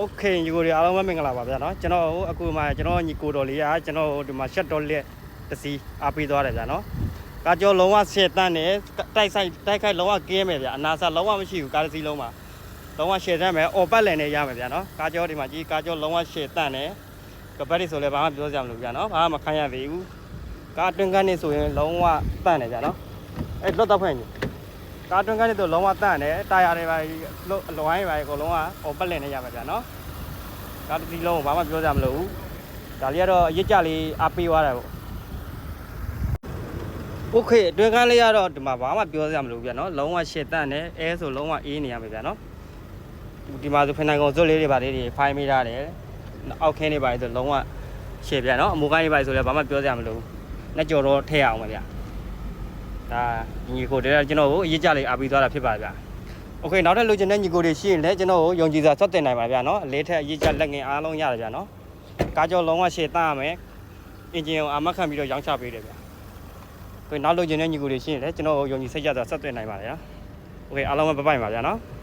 OK ညီကိုတွေအားလုံးပဲမင်္ဂလာပါဗျာနော်ကျွန်တော်အခုမှကျွန်တော်ညီကိုတော်လေးကကျွန်တော်ဒီမှာရှက်တော်လက်တစီအားပေးသွားတယ်ဗျာနော်ကားကြောလုံးဝ10တန်းနဲ့တိုက်ခိုက်လုံးဝကင်းမယ်ဗျာအနာစာလုံးဝမရှိဘူးကားတစ်စီးလုံးမှာလုံးဝ10တန်းမယ်အော်ပတ်လည်နဲ့ရမယ်ဗျာနော်ကားကြောဒီမှာကြီးကားကြောလုံးဝ10တန်းနဲ့ကပတ်တွေဆိုလဲဘာမှပြောစရာမလိုဗျာနော်ဘာမှမခံရသေးဘူးကားတွင်းကန်းနေဆိုရင်လုံးဝတန့်တယ်ဗျာနော်အဲ့လွတ်တော့ဖွင့်ညီကားတွင်းကန်းနေဆိုလုံးဝတန့်တယ်တာယာတွေပါအလွိုင်းပါအကုန်လုံးကအော်ပတ်လည်နဲ့ရမယ်ဗျာနော်ကားတစ်စီးလုံးဘာမှပြောစရာမလိုဘူးဒါလေးကတော့အရစ်ကြလေးအားပေးသွားတယ်ပေါ့โอเคအတွင်းကန်းလေးကတော့ဒီမှာဘာမှပြောစရာမလိုဘူးဗျာနော်လုံးဝရှစ်တန့်နဲ့အဲဆိုလုံးဝအေးနေရမယ်ဗျာနော်ဒီမှာဆိုဖင်နိုင်ကုန်စွတ်လေးတွေပါလေးတွေဖိုင်မိထားတယ်အောက်ခင်းတွေပါဆိုလုံးဝရှစ်ဗျာနော်အမိုးကိုင်းတွေပါဆိုလည်းဘာမှပြောစရာမလိုဘူးလက်ကြော်တော့ထည့်အောင်ပါဗျာဒါညီကိုတွေကျွန်တော်ကိုအရစ်ကြလေးအားပေးသွားတာဖြစ်ပါဗျာโอเคနောက်ထပ်လိုချင်တဲ့ညီကိုတွေရှိရင်လည်းကျွန်တော်ကိုယုံကြည်စွာဆက်တင်နိုင်ပါဗျာနော်အလေးထက်အရစ်ကြလက်ငင်အားလုံးရတယ်ဗျာနော်ကားကြောလုံးဝရှစ်တန့်ရမယ်အင်ဂျင်ကိုအာမခံပြီးတော့ရောင်းချပေးတယ်ဗျာနောက်လိုချင်တဲ့ညီကိုတွေရှိရင်လည်းကျွန်တော်ကိုယုံကြည်စိတ်ကြစွာဆက်သွင်းနိုင်ပါလေနော်။ Okay အားလုံးပဲဘိုင်ပါဗျာနော်။